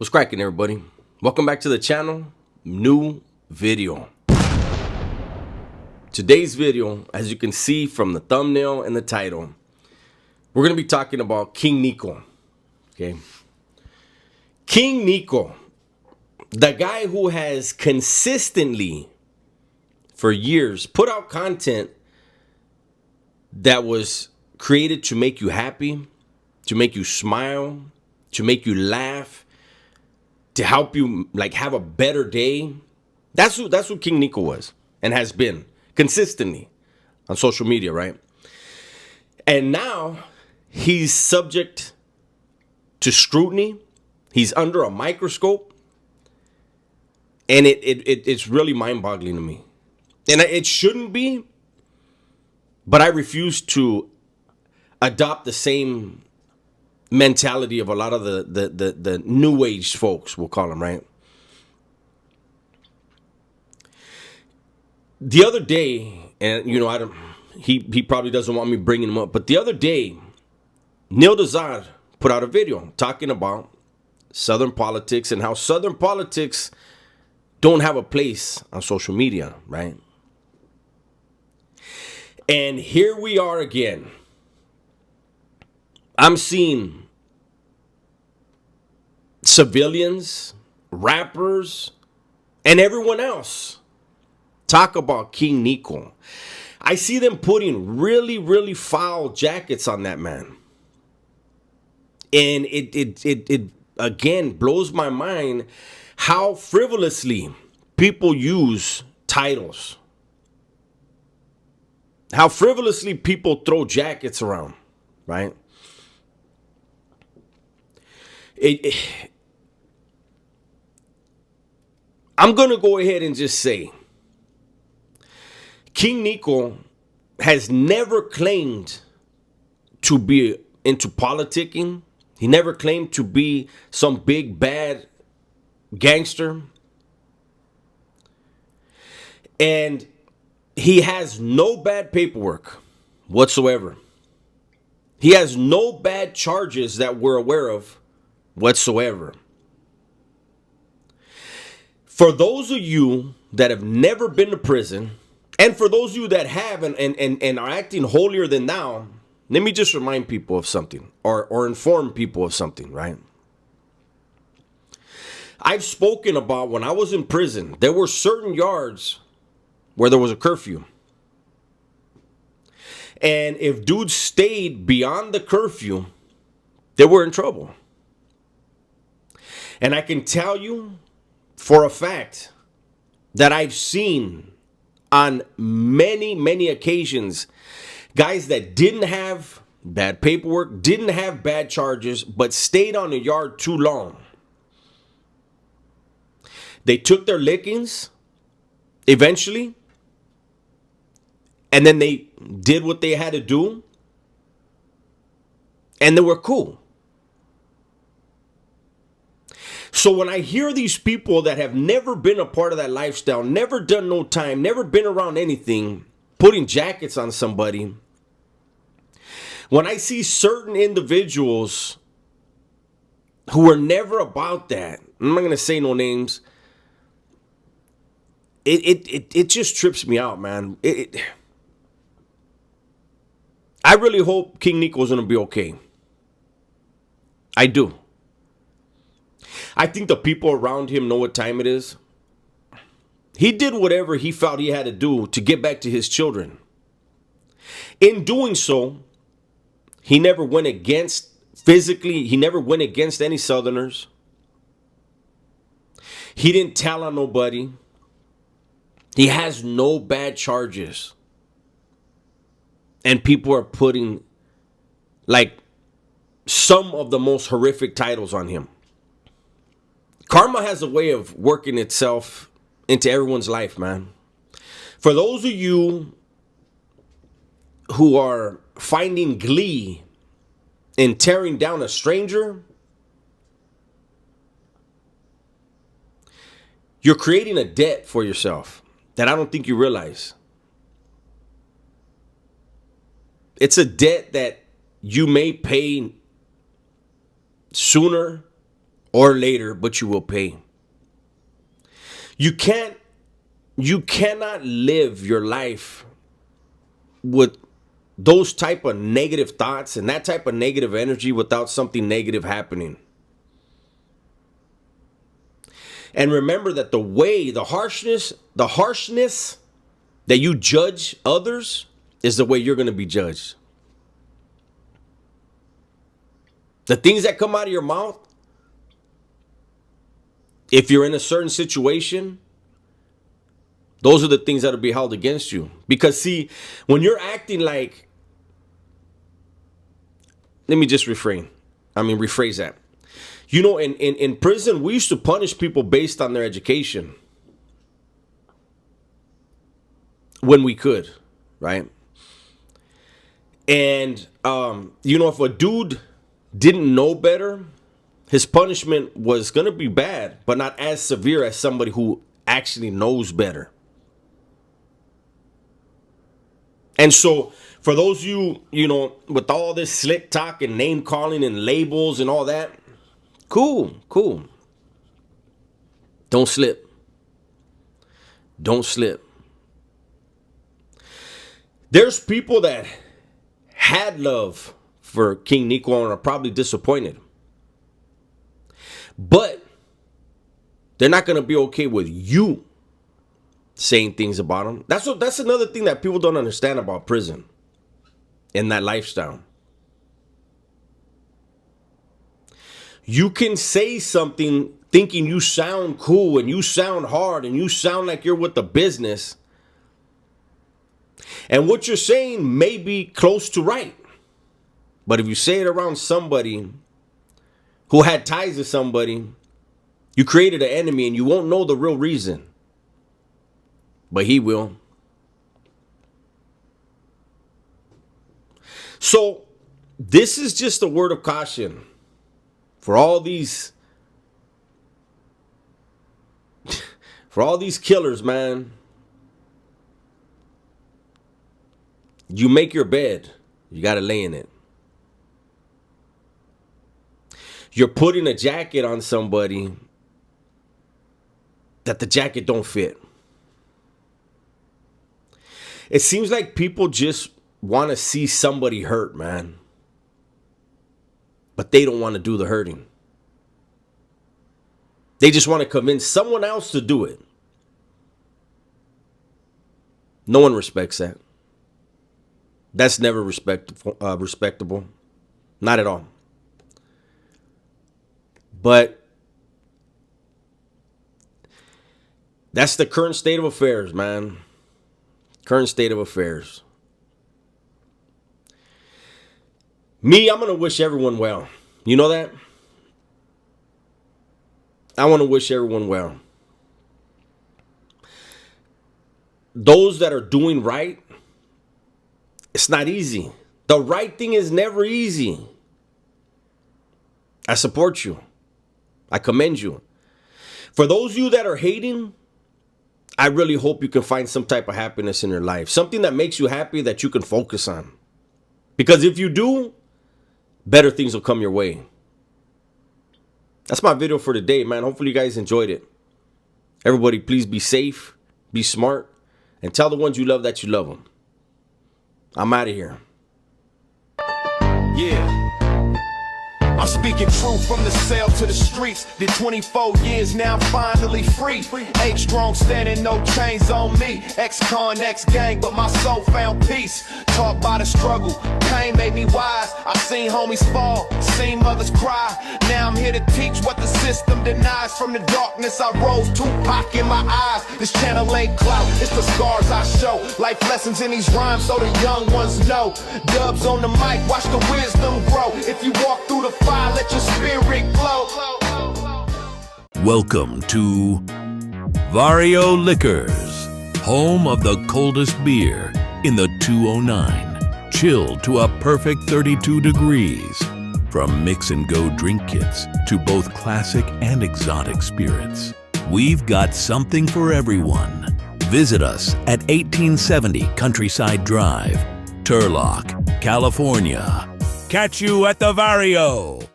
What's cracking, everybody? Welcome back to the channel. New video. Today's video, as you can see from the thumbnail and the title, we're going to be talking about King Nico. Okay. King Nico, the guy who has consistently, for years, put out content that was created to make you happy, to make you smile, to make you laugh, to help you like have a better day. That's who King Nico was and has been consistently on social media, right? And now he's subject to scrutiny. He's under a microscope, and it's really mind-boggling to me. And it shouldn't be, but I refuse to adopt the same mentality of a lot of the new age folks, we'll call them, right? The other day, and you know, he probably doesn't want me bringing him up, but the other day, Neil put out a video talking about Southern politics and how Southern politics don't have a place on social media, right? And here we are again. I'm seeing civilians, rappers, and everyone else talk about King Nico. I see them putting really, really foul jackets on that man. And it again blows my mind how frivolously people use titles. How frivolously people throw jackets around, right? I'm going to go ahead and just say King Nico has never claimed to be into politicking. He never claimed to be some big bad gangster. And he has no bad paperwork whatsoever. He has no bad charges that we're aware of whatsoever. For those of you that have never been to prison, and for those of you that have and are acting holier than thou, let me just remind people of something, or inform people of something, right? I've spoken about when I was in prison, there were certain yards where there was a curfew. And if dudes stayed beyond the curfew, they were in trouble. And I can tell you for a fact that I've seen on many, many occasions guys that didn't have bad paperwork, didn't have bad charges, but stayed on the yard too long. They took their lickings eventually, and then they did what they had to do, and they were cool. So when I hear these people that have never been a part of that lifestyle, never done no time, never been around anything, putting jackets on somebody, when I see certain individuals who are never about that, I'm not going to say no names, it just trips me out, man. I really hope King Nico's going to be okay. I do. I think the people around him know what time it is. He did whatever he felt he had to do to get back to his children. In doing so, he never went against, physically, he never went against any Southerners. He didn't tell on nobody. He has no bad charges. And people are putting like some of the most horrific titles on him. Karma has a way of working itself into everyone's life, man. For those of you who are finding glee in tearing down a stranger, you're creating a debt for yourself that I don't think you realize. It's a debt that you may pay sooner or later, but you will pay. You cannot live your life with those type of negative thoughts and that type of negative energy without something negative happening. And remember that the harshness that you judge others is the way you're going to be judged. The things that come out of your mouth, if you're in a certain situation, those are the things that will be held against you. Because see, when you're acting like, let me just rephrase that. You know, in prison, we used to punish people based on their education. When we could, right? And, you know, if a dude didn't know better, his punishment was going to be bad, but not as severe as somebody who actually knows better. And so, for those of you, you know, with all this slick talk and name calling and labels and all that, cool. Don't slip. There's people that had love for King Nico and are probably disappointed. But they're not going to be okay with you saying things about them. That's another thing that people don't understand about prison and that lifestyle. You can say something thinking you sound cool and you sound hard and you sound like you're with the business. And what you're saying may be close to right. But if you say it around somebody who had ties to somebody, you created an enemy and you won't know the real reason. But he will. So this is just a word of caution for all these killers, man. You make your bed, you got to lay in it. You're putting a jacket on somebody that the jacket don't fit. It seems like people just want to see somebody hurt, man. But they don't want to do the hurting. They just want to convince someone else to do it. No one respects that. That's never respectable. Not at all. But that's the current state of affairs, man. Current state of affairs. Me, I'm going to wish everyone well. You know that? I want to wish everyone well. Those that are doing right, it's not easy. The right thing is never easy. I support you. I commend you. For those of you that are hating, I really hope you can find some type of happiness in your life. Something that makes you happy that you can focus on. Because if you do, better things will come your way. That's my video for today, man. Hopefully you guys enjoyed it. Everybody, please be safe, be smart, and tell the ones you love that you love them. I'm out of here. Yeah. I'm speaking truth from the cell to the streets. Did 24 years, now I'm finally free. H-strong standing, no chains on me. Ex-con, ex-gang, but my soul found peace. Taught by the struggle, pain made me wise. I seen homies fall, seen mothers cry. Now I'm here to teach what the system denies. From the darkness I rose, Tupac in my eyes. This channel ain't clout, it's the scars I show. Life lessons in these rhymes so the young ones know. Dubs on the mic, watch the wisdom grow. If you walk through the fire, let your spirit glow. Welcome to Vario Liquors, home of the coldest beer in the 209, chilled to a perfect 32 degrees. From mix and go drink kits to both classic and exotic spirits, we've got something for everyone. Visit us at 1870 Countryside Drive, Turlock, California. Catch you at the Vario.